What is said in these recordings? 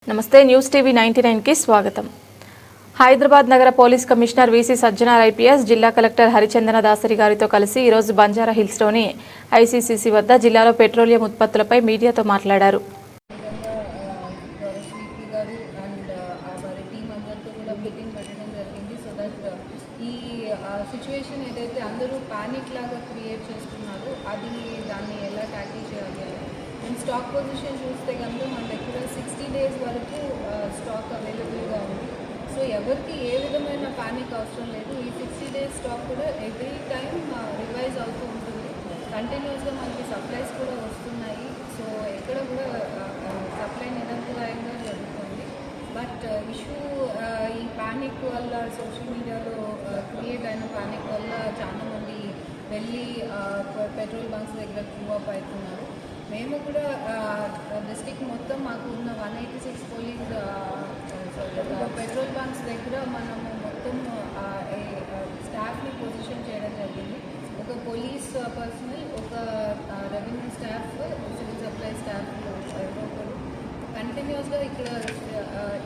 నమస్తే news TV 99 కి స్వాగతం. హైదరాబాద్ నగర police commissioner VC Sajjanar IPS జిల్లా కలెక్టర్ హరిచందన దాసరి గారితో కలిసి ఈ రోజు బంజారా హిల్స్ లోని ఐసీసీసీ వద్ద జిల్లాలో పెట్రోలియం ఉత్పత్తులపై మీడియాతో మాట్లాడారు. సిచ్యువేషన్ ఏదైతే అందరూ పానిక్ లాగా క్రియేట్ చేస్తున్నారో అది దాన్ని ఎలా ట్యాకిల్ చేయాలి అని మేము స్టాక్ పొజిషన్ చూస్తే కనుక మన దగ్గర 60 days వరకు స్టాక్ అవైలబుల్గా ఉంది. సో ఎవరికి ఏ విధమైన పానిక్ అవసరం లేదు. ఈ 60 days స్టాక్ కూడా ఎవ్రీ టైం రివైజ్ అవుతూ ఉంటుంది. కంటిన్యూస్గా మనకి సప్లైస్ కూడా వస్తున్నాయి. సో ఎక్కడ కూడా సప్లై నిరంతరాయంగా జరుగుతుంది. బట్ ఇష్యూ ఈ పానిక్ వల్ల సోషల్ మీడియాలో క్రియేట్ అయిన పానిక్ వల్ల చాలామంది వెళ్ళి పెట్రోల్ బంక్స్ దగ్గర క్యూ అప్ అవుతున్నారు. మేము కూడా డిస్ట్రిక్ట్ మొత్తం మాకు ఉన్న 186 పోలీస్ పెట్రోల్ బంక్స్ దగ్గర మనము మొత్తం స్టాఫ్ని పొజిషన్ చేయడం జరిగింది. ఒక పోలీస్ పర్సనల్, ఒక revenue staff, civil supply staff ఒకరు కంటిన్యూస్గా ఇక్కడ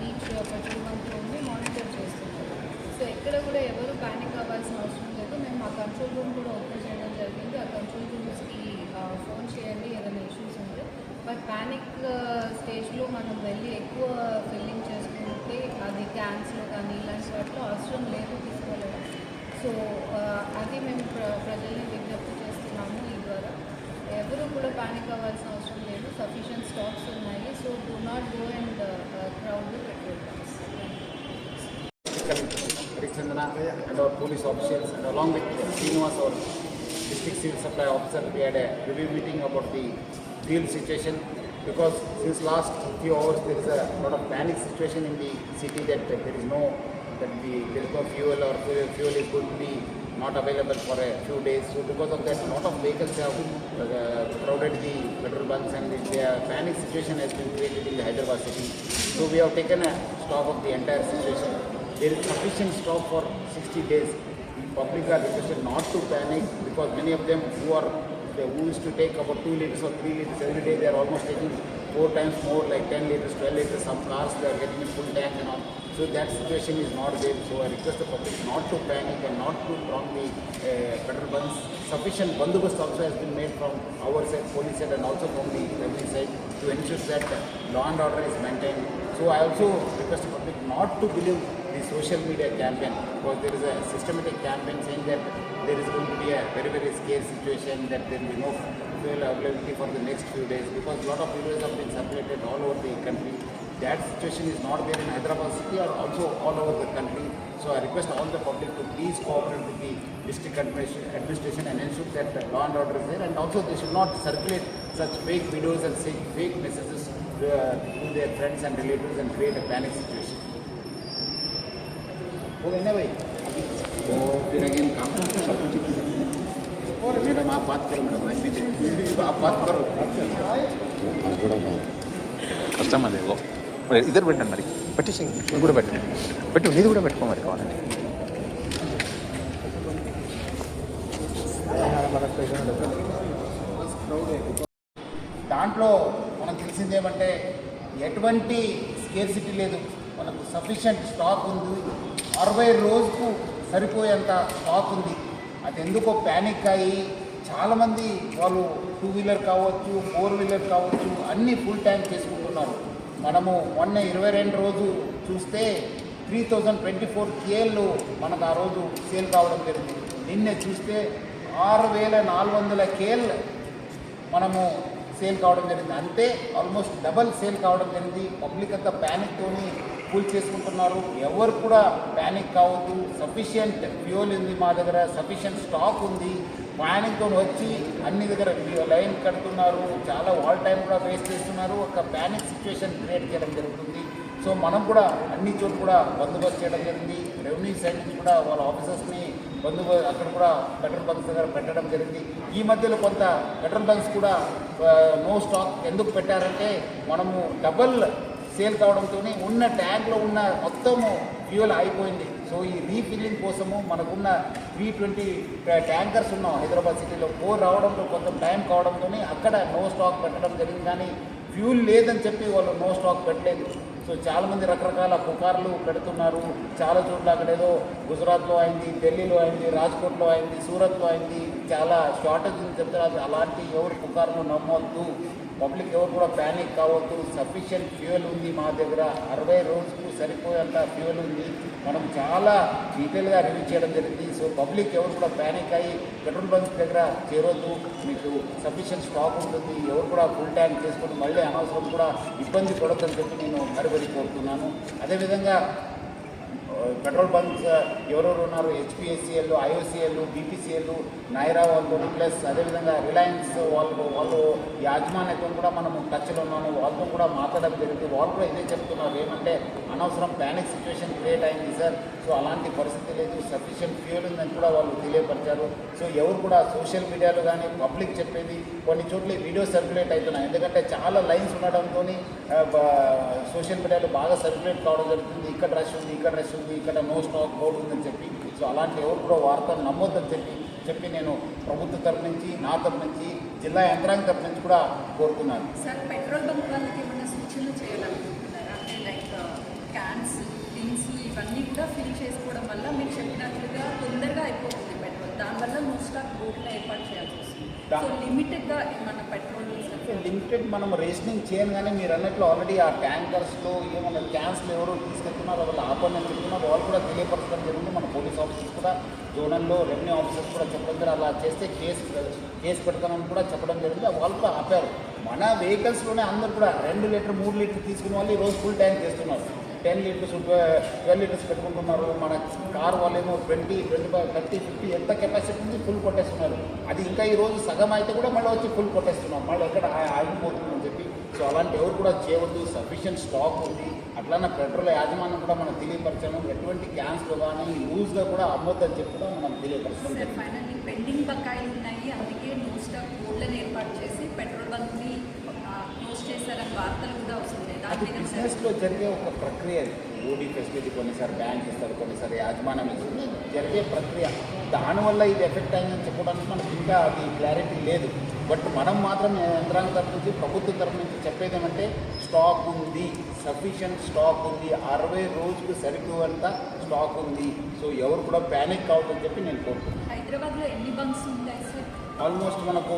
ఈచ్ పెట్రోల్ బంక్లో ఉండి మానిటర్ చేస్తున్నారు. సో ఎక్కడ కూడా ఎవరు ప్యానిక్ అవ్వాల్సిన అవసరం లేదు. మేము ఆ కంట్రోల్ రూమ్ కూడా ఓపెన్ చేయడం జరిగింది. ఆ కంట్రోల్ రూమ్స్కి ఫోన్ చేయండి ఏదైనా ఇష్యూస్ ఉంటే. బట్ ప్యానిక్ స్టేజ్లో మనం వెళ్ళి ఎక్కువ ఫిల్లింగ్ చేసుకుంటే అది క్యాన్స్లో కానీ ఇలాంటి వాటిలో అవసరం లేదు తీసుకోలేదు. సో అది మేము ప్రజల్ని విజ్ఞప్తి చేస్తున్నాము. ఈ ద్వారా ఎవరు కూడా ప్యానిక్ అవ్వాల్సిన అవసరం లేదు. సఫిషియంట్ స్టాక్స్ ఉన్నాయి. So do not go and crowd the petrol bunks. Chandana and our police officials, and along with Srinivas, our district civil supply officer, we had a review meeting about the fuel situation, because since last few hours there is a lot of panic situation in the city that there is no fuel, or fuel is going to be not available for a few days. So because of that, a lot of vehicles have crowded the petrol bunks, and the panic situation has been created in the Hyderabad city. So we have taken a stock of the entire situation. There is sufficient stock for 60 days. The public are requested not to panic, because many of them who used to take about 2 liters or 3 liters every day, they are almost taking 4 times more, like 10 liters, 12 liters. Some cars they are getting a full tank and all. So that situation is not there. So I request the public not to panic and not to throng the petrol bunks. Sufficient bandobast also has been made from our side, police side, and also from the revenue side, to ensure that law and order is maintained. So I also request the public not to believe the social media campaign, because there is a systematic campaign saying that there is going to be a very, very scary situation, that there will be no fuel availability for the next few days, because a lot of videos have been circulated all over the country. That situation is not there in Hyderabad city, or also all over the country. So I request all the public to please cooperate with the district administration and ensure that law and order is there, and also they should not circulate such fake videos and say fake messages to their friends and relatives and create a panic situation. फिर again काम madam आप बात करो, madam आप बात करो. కష్టం అది ఇద్దరు పెట్టండి, మరి పెట్టేసి ఇది కూడా పెట్టండి, నీది కూడా పెట్టుకో మరి కావాలండి. దాంట్లో మనకు తెలిసింది ఏమంటే ఎటువంటి స్కేర్సిటీ లేదు. మనకు సఫిషియంట్ స్టాక్ ఉంది. 60 రోజుకు సరిపోయేంత స్టాక్ ఉంది. అది ఎందుకో ప్యానిక్ అయ్యి చాలామంది వాళ్ళు 2 వీలర్ కావచ్చు, 4 వీలర్ కావచ్చు, అన్నీ ఫుల్ ట్యాంక్ చేసుకుంటున్నారు. మనము మొన్న 22 రోజు చూస్తే 3024 కేఎల్లు మనకు ఆ రోజు సేల్ కావడం జరిగింది. నిన్నే చూస్తే 6400 కేఎల్ మనము సేల్ కావడం జరిగింది. అంతే ఆల్మోస్ట్ డబల్ సేల్ కావడం జరిగింది. పబ్లిక్ అంతా ప్యానిక్తోని ఫుల్ చేసుకుంటున్నారు. ఎవరు కూడా ప్యానిక్ కావద్దు. సఫిషియంట్ ఫ్యూల్ ఉంది మా దగ్గర, సఫిషియంట్ స్టాక్ ఉంది. ప్యానిక్తో వచ్చి అన్ని దగ్గర లైన్ కడుతున్నారు, చాలా వాల్ టైం కూడా వేస్ట్ చేస్తున్నారు. ఒక ప్యానిక్ సిచ్యువేషన్ క్రియేట్ చేయడం జరుగుతుంది. సో మనం కూడా అన్ని చోట్ల కూడా బందోబస్తు చేయడం జరిగింది. రెవెన్యూ సైడ్ నుంచి కూడా వాళ్ళ ఆఫీసర్స్ని అక్కడ కూడా పెట్రోల్ బంక్స్ దగ్గర పెట్టడం జరిగింది. ఈ మధ్యలో కొంత పెట్రోల్ బంక్స్ కూడా నో స్టాక్ ఎందుకు పెట్టారంటే, మనము డబల్ సేల్ కావడంతో ఉన్న ట్యాంక్లో ఉన్న మొత్తము ఫ్యూయల్ అయిపోయింది. సో ఈ రీఫిల్లింగ్ కోసము మనకున్న 320 ట్యాంకర్స్ ఉన్నాం హైదరాబాద్ సిటీలో. 4 రావడంలో కొంచెం టైం కావడంతో అక్కడ నో స్టాక్ పెట్టడం జరిగింది. కానీ ఫ్యూల్ లేదని చెప్పి వాళ్ళు నో స్టాక్ పెట్టలేదు. సో చాలామంది రకరకాల పుకార్లు పెడుతున్నారు. చాలా చోట్ల అక్కడేదో గుజరాత్లో అయింది, ఢిల్లీలో అయింది, రాజ్కోట్లో అయింది, సూరత్లో అయింది, చాలా షార్టేజ్ ఉంది చెప్తారు. అలాంటి ఎవరు పుకార్లు నమ్మొద్దు. పబ్లిక్ ఎవరు కూడా ప్యానిక్ కావద్దు. సఫిషియెంట్ ఫ్యూయల్ ఉంది మా దగ్గర, 60 రోజుకు సరిపోయేంత ఫ్యూయల్ ఉంది. మనం చాలా డీటెయిల్గా రివ్యూ చేయడం జరిగింది. సో పబ్లిక్ ఎవరు కూడా ప్యానిక్ అయ్యి పెట్రోల్ బంక్ దగ్గర చేరొద్దు. మీకు సఫిషియెంట్ స్టాక్ ఉంటుంది. ఎవరు కూడా ఫుల్ ట్యాంక్ చేసుకొని మళ్ళీ అనవసరం కూడా ఇబ్బంది పడొద్దని చెప్పి నేను మరీ కోరుతున్నాను. అదేవిధంగా పెట్రోల్ బంక్స్ ఎవరెవరు ఉన్నారు, హెచ్పిఎస్సిఎల్, ఐఓసిఎల్, బీపీసీఎల్, నైరా వాళ్ళు, ప్లస్ అదేవిధంగా రిలయన్స్ వాళ్ళు యాజమాన్యత్వం కూడా మనము టచ్లో ఉన్నాము. వాళ్ళతో కూడా మాట్లాడడం జరిగింది. వాళ్ళు కూడా ఇదే చెప్తున్నారు, ఏమంటే అనవసరం ప్యానిక్ సిచ్యువేషన్ క్రియేట్ అయింది సార్. సో అలాంటి పరిస్థితి లేదు, సఫిషియెంట్ ఫ్యూయల్ ఉందని కూడా వాళ్ళు తెలియపరిచారు. సో ఎవరు కూడా సోషల్ మీడియాలో కానీ పబ్లిక్ చెప్పేది కొన్ని చోట్ల వీడియో సర్క్యులేట్ అవుతున్నాయి. ఎందుకంటే చాలా లైన్స్ ఉండడంతో సోషల్ మీడియాలో బాగా సర్క్యులేట్ కావడం జరుగుతుంది. ఇక్కడ రష్ ఉంది, ఇక్కడ రష్ ఉంది, ఇక్కడ నో స్టాక్ బోర్డు ఉందని చెప్పి. సో అలాంటి ఎవరు కూడా వార్తలు నమ్మొద్దని చెప్పి నేను ప్రభుత్వ తరఫు నుంచి, నా తరఫు నుంచి, జిల్లా యంత్రాంగం తరఫు నుంచి కూడా కోరుతున్నాను. సార్, పెట్రోల్ బంక్ వాళ్ళకి ఏమైనా సూచనలు చేయాలనుకుంటున్నారా? అంటే లైక్ క్యాన్స్, టిన్స్ ఇవన్నీ కూడా ఫిల్ చేసుకోవడం వల్ల మీరు చెప్పినట్లుగా తొందరగా అయిపోతుంది పెట్రోల్. దానివల్ల నో స్టాక్ బోర్డులో ఏర్పాటు చేయాల్సి వస్తుంది. సో లిమిటెడ్గా ఏమన్నా పెట్రోల్ లిమిటెడ్ మనం రేషనింగ్ చేయగానే మీరు అన్నట్లు ఆల్రెడీ ఆ ట్యాంకర్స్లో ఏమన్నా క్యాన్స్లో ఎవరో తీసుకెళ్తున్నారో వాళ్ళు ఆపండి అని చెప్తున్నారు. వాళ్ళు కూడా తెలియపరచడం జరిగింది. మన పోలీస్ ఆఫీసర్స్ కూడా, జోనల్లో రెవెన్యూ ఆఫీసర్స్ కూడా చెప్పడం జరిగింది. అలా చేస్తే కేసు పెడతామని కూడా చెప్పడం జరిగింది. వాళ్ళు కూడా ఆపారు. మన వెహికల్స్లోనే అందరూ కూడా 2 లీటర్ 3 లీటర్ తీసుకునే వాళ్ళు ఈరోజు ఫుల్ ట్యాంక్ చేస్తున్నారు. 10 లీటర్స్ 12 లీటర్స్ పెట్టుకుంటున్నారు. మన కార్ వాళ్ళేమో 20, 25, 30, 50 ఎంత కెపాసిటీ ఉంది ఫుల్ కొట్టేస్తున్నారు. అది ఇంకా ఈరోజు సగం అయితే కూడా మళ్ళీ వచ్చి ఫుల్ కొట్టేస్తున్నారు. మళ్ళీ ఎక్కడ ఆగిపోతుందని చెప్పి. సో అలాంటి ఎవరు కూడా చేయవద్దు. సఫిషియెంట్ స్టాక్ ఉంది. అట్లానే పెట్రోల్ యాజమాన్యం కూడా మనం తెలియపరచాము. ఎటువంటి క్యాన్స్లో కానీ లూజ్గా కూడా అమ్మొద్దని చెప్పి కూడా మనం తెలియపరచడం. ఫైనల్లీ పెండింగ్ బకాయిలు ఉన్నాయి, అందుకే నో స్టాక్ బోర్డులను ఏర్పాటు చేసి పెట్రోల్ బంక్ని క్లోజ్ చేశారని వార్తలు కూడా వస్తున్నాయి. అది బిజినెస్లో జరిగే ఒక ప్రక్రియ. ఓడీ ఫెసిలిటీ కొన్నిసారి బ్యాంక్ ఇస్తారు, కొన్నిసారి యాజమాన్యం ఇస్తుంది, జరిగే ప్రక్రియ. దానివల్ల ఇది ఎఫెక్ట్ అయిందని చెప్పడానికి మనకి ఇంకా అది క్లారిటీ లేదు. బట్ మనం మాత్రం యంత్రాంగం తరఫు నుంచి, ప్రభుత్వం తరఫు నుంచి చెప్పేది ఏమంటే స్టాక్ ఉంది, సఫిషియెంట్ స్టాక్ ఉంది, 60 రోజులకు సరిపోయేంత స్టాక్ ఉంది. సో ఎవరు కూడా ప్యానిక్ కావద్దని చెప్పి నేను కోరుతున్నాను. హైదరాబాద్లో ఎన్ని బంక్స్ ఉంటాయి సార్? ఆల్మోస్ట్ మనకు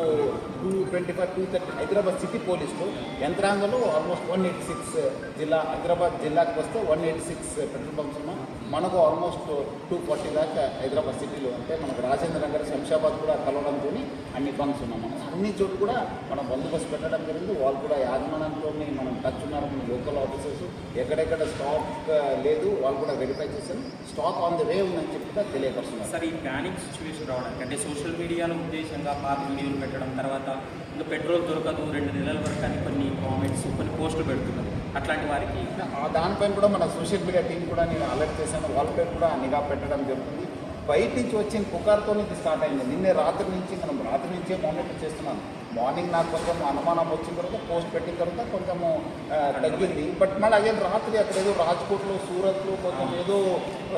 225, 230 హైదరాబాద్ సిటీ పోలీసులు యంత్రాంగంలో ఆల్మోస్ట్ 186 హైదరాబాద్ జిల్లాకి వస్తే 186 పెట్రోల్ బంక్స్ ఉన్నాం. మనకు ఆల్మోస్ట్ 240 దాకా హైదరాబాద్ సిటీలో ఉంటే మనకు రాజేంద్ర నగర్, శంషాబాద్ కూడా కలవడంతో అన్ని బంక్స్ ఉన్నాం. మనం అన్ని చోట్ల కూడా మనం బందోబస్తు పెట్టడం జరిగింది. వాళ్ళు కూడా యాజమాన్యంతో మనం టచ్ ఉన్నారు. మన లోకల్ ఆఫీసర్స్ ఎక్కడెక్కడ స్టాక్ లేదు వాళ్ళు కూడా వెరిఫై చేశారు. స్టాక్ ఆన్ ది వే ఉందని చెప్పి కూడా తెలియపరుస్తున్నారు. సార్, ఈ ప్యానిక్ సిచ్యువేషన్ రావడానికి అంటే సోషల్ మీడియాలో ఉద్దేశంగా పాత వీడియోలు పెట్టడం, తర్వాత ఇంకా పెట్రోల్ దొరకదు 2 నెలల వరకు అని కొన్ని కామెంట్స్, కొన్ని పోస్టులు పెడుతున్నారు. అట్లాంటి వారికి దానిపైన కూడా మన సోషల్ మీడియా టీం కూడా నేను అలర్ట్ చేశాను. వాళ్ళపై కూడా నిఘా పెట్టడం జరుగుతుంది. బయట నుంచి వచ్చిన పుకార్తో ఇది స్టార్ట్ అయింది. నిన్నే రాత్రి నుంచే మానిటర్ చేస్తున్నాను. మార్నింగ్ నాకు కొంచెం అనుమానం వచ్చిన తర్వాత పోస్ట్ పెట్టిన తర్వాత కొంచెము తగ్గింది. బట్ మళ్ళీ అదే రాత్రి అక్కడ ఏదో రాజ్కోట్లో, సూరత్లో కొంచెం ఏదో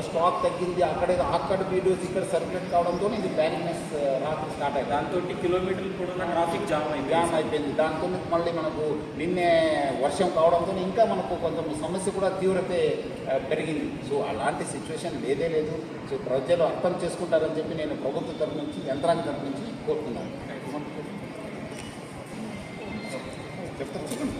స్టాక్ తగ్గింది, అక్కడ వీడియోస్ ఇక్కడ సర్క్యులేట్ కావడంతో ఇది ప్యానిక్నెస్ రాత్రి స్టార్ట్ అయింది. దాంతో కిలోమీటర్లు కూడా ట్రాఫిక్ జామ్ అయిపోయింది. దాంతో మళ్ళీ మనకు నిన్నే వర్షం కావడంతో ఇంకా మనకు కొంచెం సమస్య కూడా తీవ్రత పెరిగింది. సో అలాంటి సిచ్యువేషన్ లేదు. సో ప్రజలు అర్థం చేసుకుంటారని చెప్పి నేను ప్రభుత్వ తరఫు నుంచి, యంత్రాంగం తరఫు నుంచి కోరుతున్నాను. చెప్తాను.